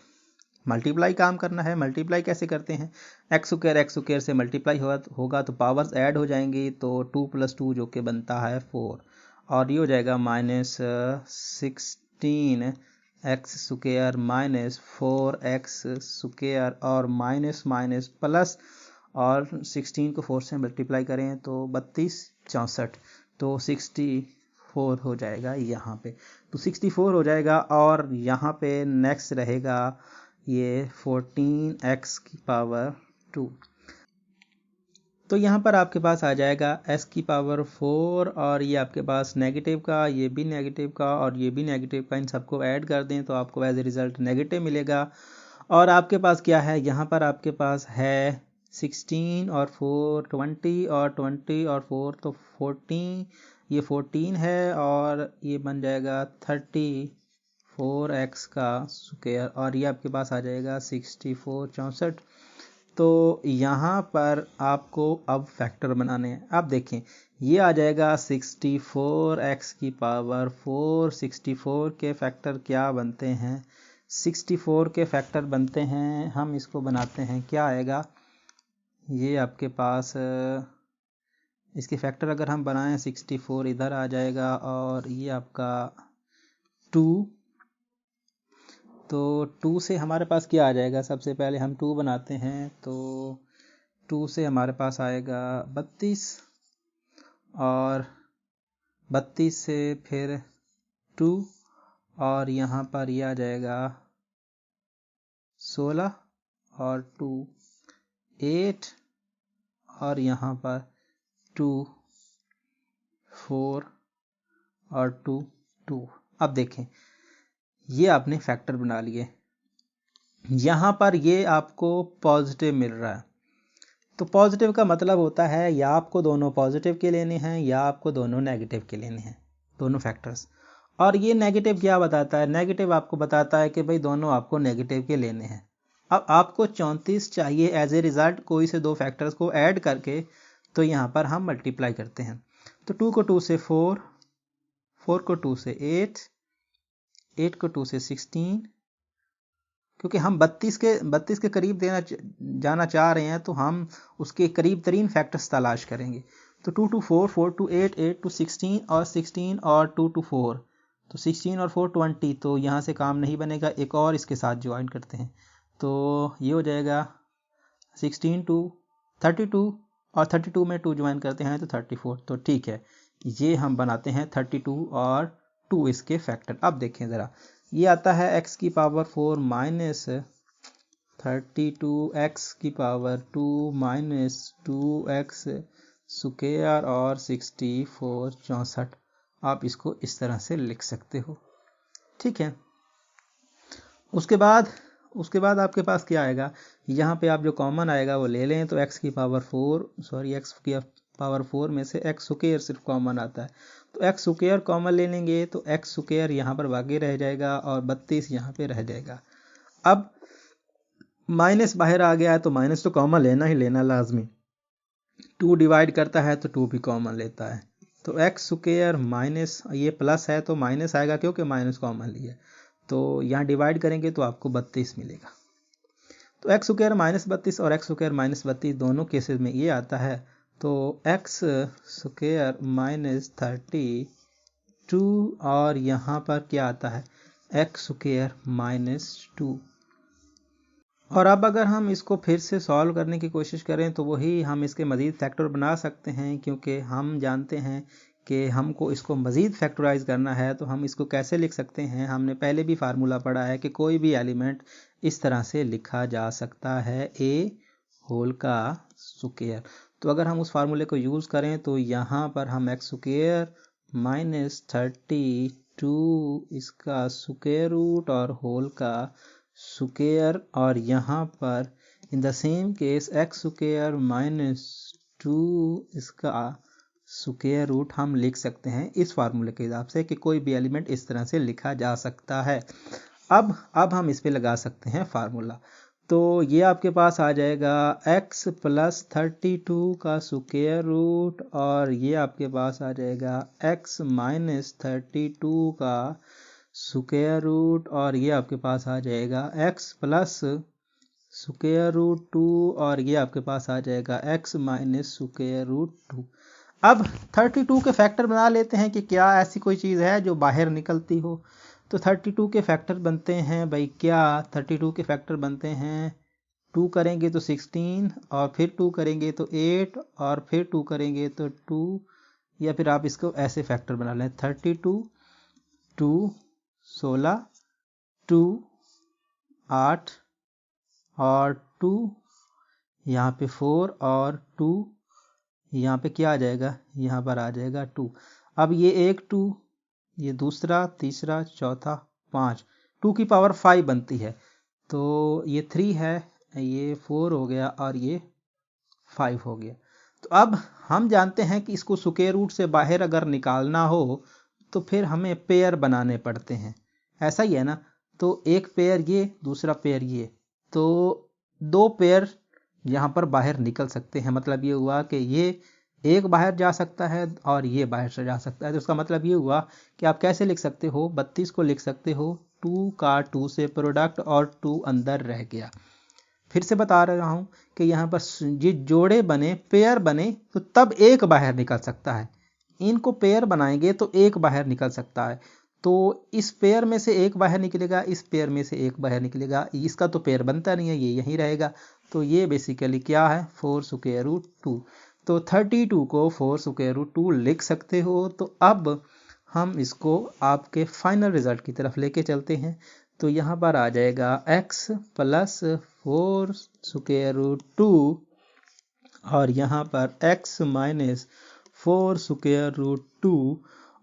मल्टीप्लाई काम करना है। मल्टीप्लाई कैसे करते हैं, एक्स स्क्वायर से मल्टीप्लाई होगा तो पावर्स ऐड हो जाएंगी, तो 2 + 2 जो कि बनता है 4, और ये हो जाएगा -16x स्क्वायर -4x स्क्वायर, और माइनस माइनस प्लस, और 16 को 4 से मल्टीप्लाई करें तो 32 64, तो 64 हो जाएगा यहाँ पे। तो 64 हो जाएगा, और यहाँ पे नेक्स्ट रहेगा ये 14x की पावर 2। तो यहाँ पर आपके पास आ जाएगा s की पावर 4, और ये आपके पास नेगेटिव का, ये भी नेगेटिव का, और ये भी नेगेटिव का, इन सबको ऐड कर दें तो आपको एज ए रिज़ल्ट नेगेटिव मिलेगा। और आपके पास क्या है, यहाँ पर आपके पास है 16 और 4 20, और 20 और 4 तो 14, ये 14 है, और ये बन जाएगा 34x का स्क्वायर, और ये आपके पास आ जाएगा 64 64। तो यहाँ पर आपको अब फैक्टर बनाने हैं। आप देखें, ये आ जाएगा 64x की पावर 4। 64 के फैक्टर क्या बनते हैं, 64 के फैक्टर बनते हैं, हम इसको बनाते हैं, क्या आएगा, ये आपके पास इसके फैक्टर अगर हम बनाएं 64 इधर आ जाएगा, और ये आपका 2, तो 2 से हमारे पास क्या आ जाएगा, सबसे पहले हम 2 बनाते हैं, तो 2 से हमारे पास आएगा 32, और 32 से फिर 2, और यहाँ पर ये आ जाएगा 16, और 2 8, और यहाँ पर 2 4, और 2 2। अब देखें, ये आपने फैक्टर बना लिए। यहाँ पर ये आपको पॉजिटिव मिल रहा है, तो पॉजिटिव का मतलब होता है या आपको दोनों पॉजिटिव के लेने हैं या आपको दोनों नेगेटिव के लेने हैं, दोनों फैक्टर्स। और ये नेगेटिव क्या बताता है, नेगेटिव आपको बताता है कि भाई दोनों आपको नेगेटिव के लेने हैं। अब आपको 34 चाहिए एज ए रिज़ल्ट कोई से दो फैक्टर्स को ऐड करके, तो यहाँ पर हम मल्टीप्लाई करते हैं। तो 2 को 2 से 4, 4 को 2 से 8, 8 को 2 से 16, क्योंकि हम 32 के करीब जाना चाह रहे हैं, तो हम उसके करीब तरीन फैक्टर्स तलाश करेंगे। तो 2 to 4, 4 to 8, 8 to 16, और 16 और 2 to 4, तो 16 और 4 20, तो यहाँ से काम नहीं बनेगा, एक और इसके साथ ज्वाइन करते हैं, तो ये हो जाएगा 16 to 32, और 32 में 2 ज्वाइन करते हैं तो 34। तो ठीक है, ये हम बनाते हैं 32 और 2 इसके फैक्टर। अब देखें ज़रा, ये आता है x की पावर 4 माइनस 32x की पावर 2 माइनस 2x स्क्वायर, और 64 64। आप इसको इस तरह से लिख सकते हो। ठीक है, उसके बाद आपके पास क्या आएगा, यहाँ पे आप जो कॉमन आएगा वो ले लें, तो x की पावर 4 x की पावर 4 में से एक्स स्क्वायर सिर्फ कॉमन आता है, तो एक्स स्क्वायर कॉमन ले लेंगे तो एक्स स्क्वायर यहाँ पर बाकी रह जाएगा और 32 यहाँ पे रह जाएगा। अब माइनस बाहर आ गया है तो माइनस तो कॉमन लेना ही लेना लाजमी, 2 डिवाइड करता है तो 2 भी कॉमन लेता है, तो एक्स स्क्वायर माइनस ये प्लस है तो माइनस आएगा क्योंकि माइनस कॉमन लिया, तो यहाँ डिवाइड करेंगे तो आपको 32 मिलेगा। तो एक्स स्क्वायर माइनस 32 और एक्स स्क्वायर माइनस 32 दोनों केसेस में ये आता है, तो एक्स स्क्वायर माइनस 32 और यहाँ पर क्या आता है एक्स स्क्वायर माइनस 2। और अब अगर हम इसको फिर से सॉल्व करने की कोशिश करें तो वही हम इसके मज़ीद फैक्टर बना सकते हैं, क्योंकि हम जानते हैं कि हमको इसको मज़ीद फैक्टराइज करना है। तो हम इसको कैसे लिख सकते हैं, हमने पहले भी फार्मूला पढ़ा है कि कोई भी एलिमेंट इस तरह से लिखा जा सकता है ए होल का स्क्वायर। तो अगर हम उस फार्मूले को यूज़ करें तो यहाँ पर हम एक्स स्क्वायर माइनस 32 इसका स्क्वायर रूट और होल का स्क्वायर, और यहाँ पर इन the same case x square minus 2 इसका स्क्वायर रूट हम लिख सकते हैं इस फार्मूले के हिसाब से कि कोई भी एलिमेंट इस तरह से लिखा जा सकता है। अब हम इस पे लगा सकते हैं फार्मूला, तो ये आपके पास आ जाएगा x प्लस 32 का स्क्वायर रूट और ये आपके पास आ जाएगा x माइनस 32 का स्क्वायर रूट और ये आपके पास आ जाएगा x प्लस स्क्वायर रूट 2 और ये आपके पास आ जाएगा x माइनस स्क्वायर रूट 2। अब 32 के फैक्टर बना लेते हैं कि क्या ऐसी कोई चीज़ है जो बाहर निकलती हो। तो 32 के फैक्टर बनते हैं भाई, क्या 32 के फैक्टर बनते हैं 2 करेंगे तो 16 और फिर 2 करेंगे तो 8 और फिर 2 करेंगे तो 2, या फिर आप इसको ऐसे फैक्टर बना लें 32 2 16 2 8 और 2 यहाँ पे 4 और 2 यहाँ पे क्या आ जाएगा, यहाँ पर आ जाएगा 2। अब ये एक 2, ये दूसरा, तीसरा, चौथा, 5, 2 की पावर 5 बनती है, तो ये 3 है, ये 4 हो गया और ये 5 हो गया। तो अब हम जानते हैं कि इसको स्क्वायर रूट से बाहर अगर निकालना हो तो फिर हमें पेयर बनाने पड़ते हैं, ऐसा ही है ना। तो एक पेयर ये, दूसरा पेयर ये, तो 2 पेयर यहाँ पर बाहर निकल सकते हैं। मतलब ये हुआ कि ये एक बाहर जा सकता है और ये बाहर से जा सकता है। तो इसका मतलब ये हुआ कि आप कैसे लिख सकते हो, 32 को लिख सकते हो 2 का 2 से प्रोडक्ट और 2 अंदर रह गया। फिर से बता रहा हूँ कि यहाँ पर ये जोड़े बने, पेयर बने तो तब एक बाहर निकल सकता है। इनको पेयर बनाएंगे तो एक बाहर निकल सकता है, तो इस पेयर में से एक बाहर निकलेगा, इस पेयर में से एक बाहर निकलेगा, इसका तो पेयर बनता नहीं है, ये यहीं रहेगा। तो ये बेसिकली क्या है 4 स्क्वायर रूट 2। तो 32 को 4 स्क्वायर रूट 2 लिख सकते हो। तो अब हम इसको आपके फाइनल रिजल्ट की तरफ लेके चलते हैं। तो यहाँ पर आ जाएगा x प्लस 4 स्क्वायर रूट 2 और यहाँ पर x माइनस 4 स्क्वायर रूट 2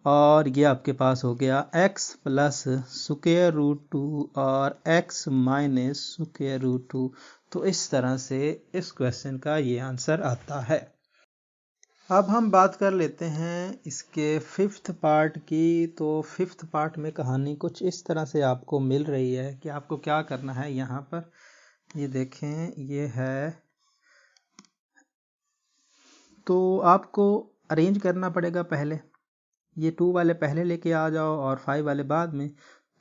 और ये आपके पास हो गया x प्लस स्क्वायर रूट 2 और x माइनस स्क्वायर रूट 2। तो इस तरह से इस क्वेश्चन का ये आंसर आता है। अब हम बात कर लेते हैं इसके 5th पार्ट की। तो 5th पार्ट में कहानी कुछ इस तरह से आपको मिल रही है कि आपको क्या करना है। यहाँ पर ये देखें, ये है, तो आपको अरेंज करना पड़ेगा। पहले ये 2 वाले पहले लेके आ जाओ और 5 वाले बाद में।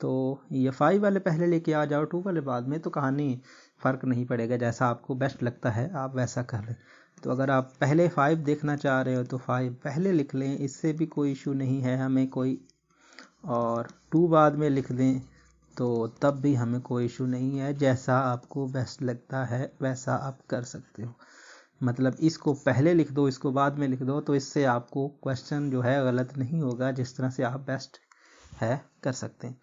तो ये 5 वाले पहले लेके आ जाओ, 2 वाले बाद में, तो कहानी फ़र्क नहीं पड़ेगा, जैसा आपको बेस्ट लगता है आप वैसा कर लें। तो अगर आप पहले 5 देखना चाह रहे हो तो 5 पहले लिख लें, इससे भी कोई इशू नहीं है हमें कोई, और 2 बाद में लिख दें तो तब भी हमें कोई इशू नहीं है। जैसा आपको बेस्ट लगता है वैसा आप कर सकते हो। मतलब इसको पहले लिख दो, इसको बाद में लिख दो, तो इससे आपको क्वेश्चन जो है गलत नहीं होगा। जिस तरह से आप बेस्ट है कर सकते हैं।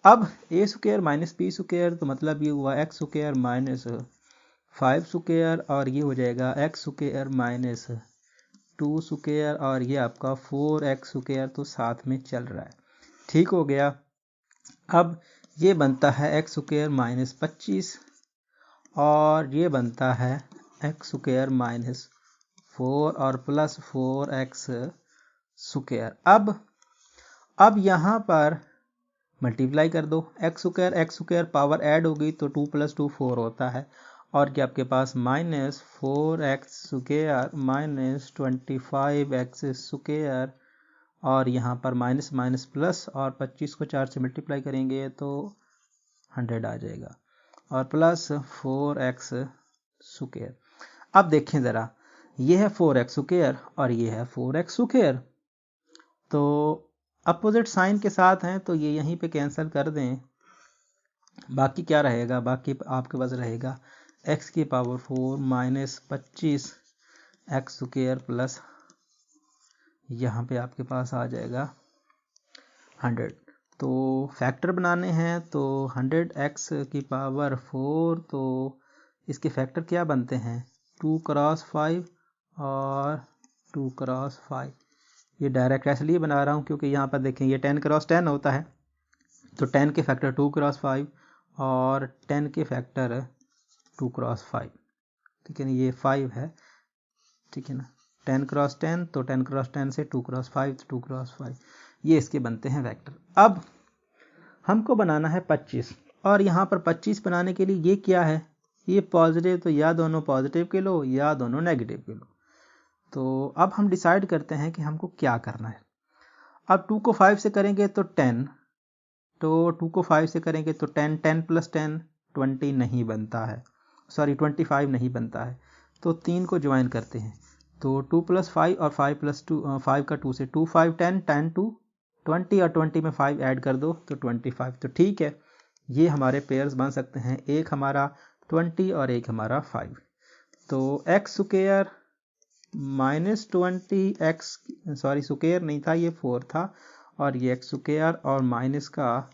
अब ए स्क्वायर माइनस बी स्क्वायर, तो मतलब ये हुआ एक्स स्क्वायर माइनस 5 स्क्वायर और ये हो जाएगा एक्स स्क्वायर माइनस 2 स्क्वायर और ये आपका 4x स्क्वायर, तो साथ में चल रहा है, ठीक हो गया। अब ये बनता है एक्स स्क्वायर माइनस 25 और ये बनता है एक्स स्क्वायर माइनस 4 और प्लस 4x स्क्वायर। अब यहाँ पर मल्टीप्लाई कर दो, एक्स स्क्वायर पावर ऐड हो गई तो 2 + 2 4 होता है, और क्या आपके पास -4x स्क्वायर -25x स्क्वायर, और यहाँ पर माइनस माइनस प्लस, और 25 को 4 से मल्टीप्लाई करेंगे तो 100 आ जाएगा, और प्लस 4x स्क्वायर। अब देखें ज़रा, ये है 4x स्क्वायर और ये है 4x स्क्वायर, तो अपोजिट साइन के साथ हैं तो ये यहीं पे कैंसिल कर दें। बाकी क्या रहेगा, बाकी आपके पास रहेगा x की power 4 minus 25 x square plus यहाँ पे आपके पास आ जाएगा 100। तो फैक्टर बनाने हैं तो 100x की पावर 4, तो इसके फैक्टर क्या बनते हैं 2 × 5 और 2 × 5। ये डायरेक्ट इसलिए बना रहा हूँ क्योंकि यहाँ पर देखें ये 10 × 10 होता है, तो 10 के फैक्टर 2 × 5 और 10 के फैक्टर 2 × 5, ठीक है ना, ये 5 है, ठीक है ना, 10 × 10 तो 10 × 10 से 2 × 5 तो 2 × 5, ये इसके बनते हैं वेक्टर। अब हमको बनाना है 25, और यहाँ पर 25 बनाने के लिए ये क्या है, ये पॉजिटिव, तो या दोनों पॉजिटिव के लो या दोनों नेगेटिव के लो। तो अब हम डिसाइड करते हैं कि हमको क्या करना है। अब 2 को 5 से करेंगे तो 10, तो 2 को 5 से करेंगे तो 10, 10 + 10 20 नहीं बनता है, सॉरी 25 नहीं बनता है, तो 3 को ज्वाइन करते हैं, तो 2 + 5 और 5 + 2 5 का 2 से 2 5 10 10 2 20, और 20 में 5 ऐड कर दो तो 25। तो ठीक है, ये हमारे पेयर्स बन सकते हैं, एक हमारा 20 और एक हमारा 5। तो x square -20x, sorry square नहीं था ये 4 था, और ये x स्क्वायर और माइनस का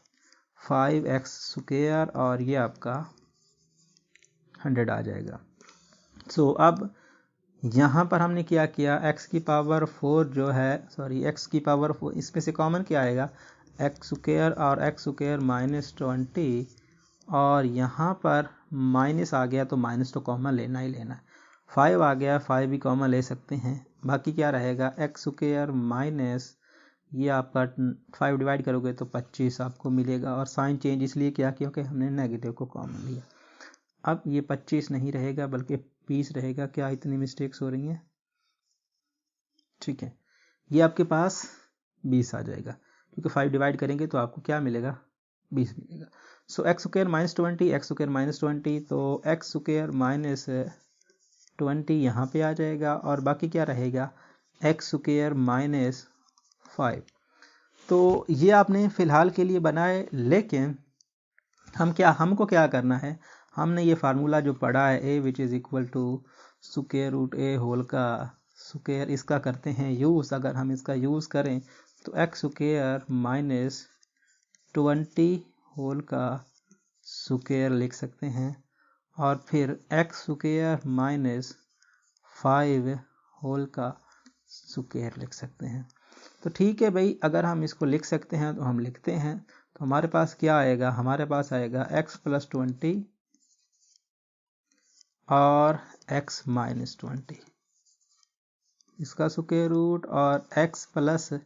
5x स्क्वायर, और ये आपका 100 आ जाएगा। सो अब यहाँ पर हमने क्या किया, x की पावर 4 जो है, सॉरी x की पावर 4, इसमें से कॉमन क्या आएगा x स्क्वायर और x स्क्वायर -20, और यहाँ पर माइनस आ गया तो माइनस तो कॉमन लेना ही लेना है, 5 आ गया 5 भी कॉमन ले सकते हैं, बाकी क्या रहेगा x स्क्वायर माइनस ये आपका 5 डिवाइड करोगे तो 25 आपको मिलेगा, और साइन चेंज इसलिए किया क्योंकि हमने नेगेटिव को कॉमन लिया। अब ये 25 नहीं रहेगा बल्कि 20 रहेगा, क्या इतनी मिस्टेक्स हो रही हैं, ठीक है, ये आपके पास 20 आ जाएगा, क्योंकि 5 डिवाइड करेंगे तो आपको क्या मिलेगा 20 मिलेगा। सो एक्स स्क्वायर -20 एक्स स्क्वायर -20, तो एक्स स्क्वायर -20 यहाँ पे आ जाएगा, और बाकी क्या रहेगा एक्स स्क्वायर -5। तो ये आपने फ़िलहाल के लिए बनाए, लेकिन हमको क्या करना है, हमने ये फार्मूला जो पढ़ा है a which is equal to √a whole का स्क्वायर, इसका करते हैं यूज़। अगर हम इसका यूज़ करें तो एक्स स्क्वायर -20 होल का स्क्वायर लिख सकते हैं, और फिर एक्स स्क्वायर -5 होल का स्क्वायर लिख सकते हैं। तो ठीक है भाई, अगर हम इसको लिख सकते हैं तो हम लिखते हैं। तो हमारे पास क्या आएगा, हमारे पास आएगा x + 20 और x - 20, इसका स्क्वायर रूट, और x +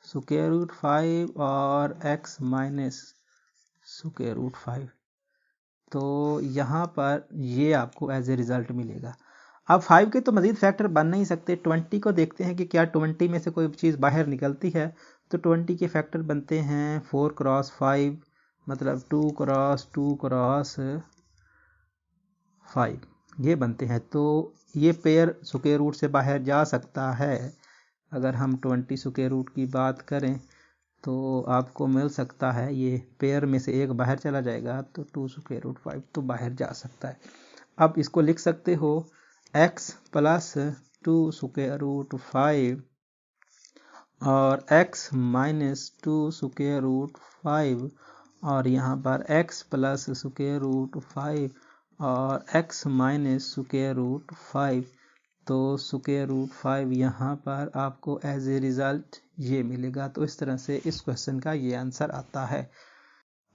√5 और x -√5। तो यहाँ पर ये आपको एज ए रिज़ल्ट मिलेगा। अब 5 के तो मज़ीद फैक्टर बन नहीं सकते, 20 को देखते हैं कि क्या 20 में से कोई चीज़ बाहर निकलती है, तो 20 के फैक्टर बनते हैं 4 × 5, मतलब 2 × 2 × 5, ये बनते हैं। तो ये पेयर स्क्वायर रूट से बाहर जा सकता है। अगर हम 20 स्क्वायर रूट की बात करें तो आपको मिल सकता है, ये पेयर में से एक बाहर चला जाएगा तो 2 √5 तो बाहर जा सकता है। अब इसको लिख सकते हो x + 2 √5 और x - 2 √5, और यहाँ पर x + √5 और x - √5, तो √5 यहाँ पर आपको एज ए रिज़ल्ट ये मिलेगा। तो इस तरह से इस क्वेश्चन का ये आंसर आता है।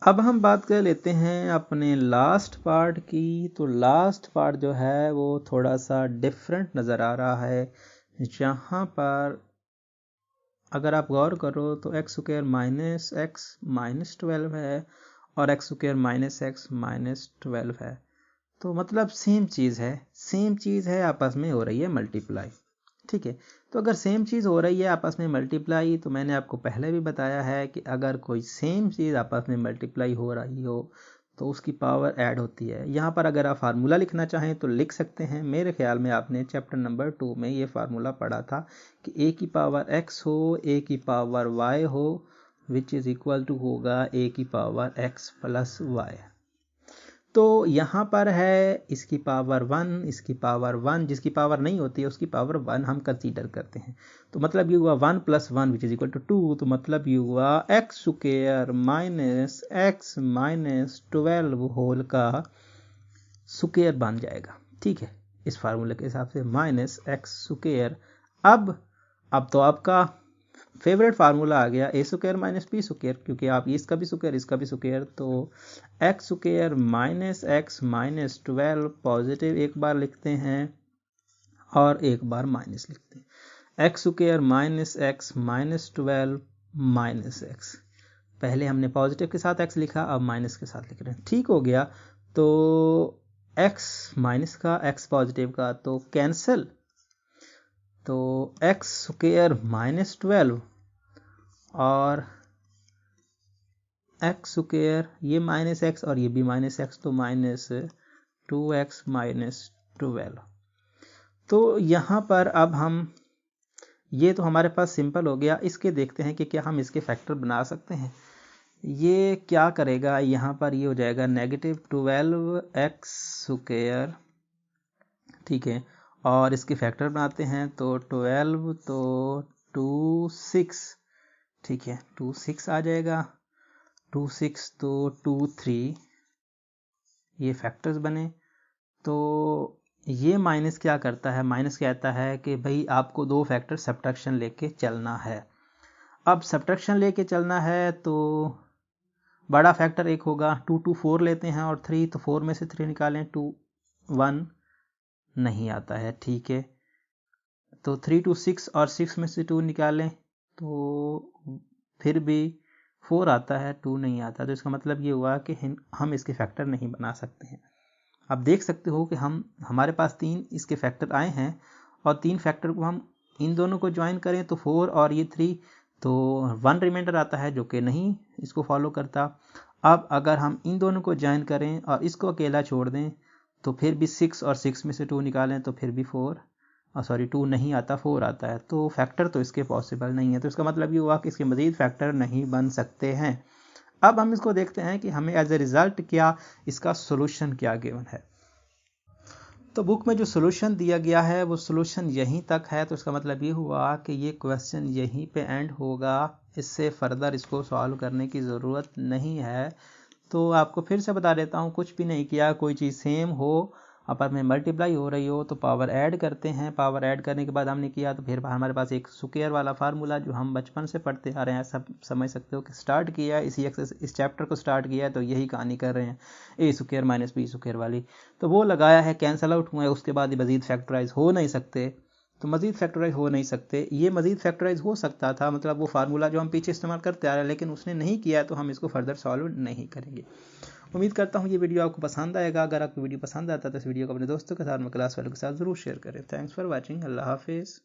अब हम बात कर लेते हैं अपने लास्ट पार्ट की। तो लास्ट पार्ट जो है वो थोड़ा सा डिफरेंट नज़र आ रहा है, जहाँ पर अगर आप गौर करो तो x square minus X minus 12 है और x square minus X minus 12 है। तो मतलब सेम चीज़ है, आपस में हो रही है मल्टीप्लाई। ठीक है, तो अगर सेम चीज़ हो रही है आपस में मल्टीप्लाई, तो मैंने आपको पहले भी बताया है कि अगर कोई सेम चीज़ आपस में मल्टीप्लाई हो रही हो तो उसकी पावर ऐड होती है। यहाँ पर अगर आप फार्मूला लिखना चाहें तो लिख सकते हैं। मेरे ख्याल में आपने चैप्टर नंबर 2 में ये फार्मूला पढ़ा था कि ए की पावर एक्स हो, ए की पावर वाई हो, विच इज़ इक्वल टू होगा ए की पावर एक्स प्लस वाई। तो यहाँ पर है इसकी पावर 1, इसकी पावर 1, जिसकी पावर नहीं होती है उसकी पावर 1 हम कंसीडर करते हैं। तो मतलब ये हुआ 1 + 1 विच इज इक्वल टू 2। तो मतलब ये हुआ X square minus X minus 12 whole का स्क्वायर बन जाएगा। ठीक है, इस फार्मूले के हिसाब से माइनस एक्स स्क्वायर। अब तो आपका फेवरेट फार्मूला आ गया ए स्क्वायर माइनस बी स्क्वायर, क्योंकि आप इसका भी स्क्वायर। तो x square minus X minus 12 positive एक बार लिखते हैं और एक बार माइनस लिखते हैं। X square minus X minus 12 minus x, पहले हमने पॉजिटिव के साथ एक्स लिखा, अब माइनस के साथ लिख रहे हैं। ठीक हो गया। तो एक्स माइनस का एक्स पॉजिटिव का तो कैंसिल, तो एक्स स्क्वायर माइनस 12 और एक्स स्क्वायर, ये माइनस एक्स और ये भी माइनस एक्स, तो माइनस 2x माइनस 12। तो यहाँ पर अब हम, ये तो हमारे पास सिंपल हो गया। इसके देखते हैं कि क्या हम इसके फैक्टर बना सकते हैं। ये क्या करेगा, यहाँ पर ये हो जाएगा नेगेटिव 12x स्क्वायर। ठीक है, और इसके फैक्टर बनाते हैं तो 12 तो 2 6। ठीक है, 2 6 आ जाएगा, 2 6 तो 2 3, ये फैक्टर्स बने। तो ये माइनस क्या करता है, माइनस कहता है कि भाई आपको दो फैक्टर सब्ट्रैक्शन लेके चलना है। अब सब्ट्रैक्शन लेके चलना है तो बड़ा फैक्टर एक होगा, 2 2 4 लेते हैं और 3, तो 4 में से 3 निकालें, 2 1 नहीं आता है। ठीक है, तो 3 2 6 और 6 में से 2 निकालें तो फिर भी 4 आता है, 2 नहीं आता। तो इसका मतलब ये हुआ कि हम इसके फैक्टर नहीं बना सकते हैं। आप देख सकते हो कि हमारे पास 3 इसके फैक्टर आए हैं और 3 फैक्टर को हम इन दोनों को ज्वाइन करें तो 4 और ये 3, तो 1 रिमाइंडर आता है जो कि नहीं इसको फॉलो करता। अब अगर हम इन दोनों को ज्वाइन करें और इसको अकेला छोड़ दें तो फिर भी 6 और 6 में से 2 निकालें तो फिर भी 2 नहीं आता, 4 आता है। तो फैक्टर तो इसके पॉसिबल नहीं है। तो इसका मतलब ये हुआ कि इसके मज़ीद फैक्टर नहीं बन सकते हैं। अब हम इसको देखते हैं कि हमें एज ए रिज़ल्ट क्या इसका सोल्यूशन क्या गिवन है। तो बुक में जो सोल्यूशन दिया गया है वो सोल्यूशन यहीं तक है। तो इसका मतलब ये हुआ कि ये क्वेश्चन यहीं पे एंड होगा, इससे फर्दर इसको सॉल्व करने की ज़रूरत नहीं है। तो आपको फिर से बता देता हूँ, कुछ भी नहीं किया, कोई चीज़ सेम हो आपस में मल्टीप्लाई हो रही हो तो पावर ऐड करते हैं। पावर ऐड करने के बाद हमने किया तो फिर हमारे पास एक स्क्वायर वाला फार्मूला जो हम बचपन से पढ़ते आ रहे हैं, सब समझ सकते हो कि स्टार्ट किया इस चैप्टर को स्टार्ट किया तो यही कहानी कर रहे हैं, A square minus B square वाली। तो वो लगाया है, कैंसल आउट हुआ है, उसके बाद मज़ीद फैक्टराइज हो नहीं सकते। तो मज़ीद फैक्टराइज हो नहीं सकते, ये मज़ीद फैक्टराइज हो सकता था, मतलब वो फार्मूला जो हम पीछे इस्तेमाल करते आ रहे हैं, लेकिन उसने नहीं किया तो हम इसको फर्दर सॉल्व नहीं करेंगे। उम्मीद करता हूँ ये वीडियो आपको पसंद आएगा। अगर आपको वीडियो पसंद आता है तो इस वीडियो को अपने दोस्तों के साथ में क्लास वालों के साथ ज़रूर शेयर करें। Thanks for watching. अल्लाह हाफिज़।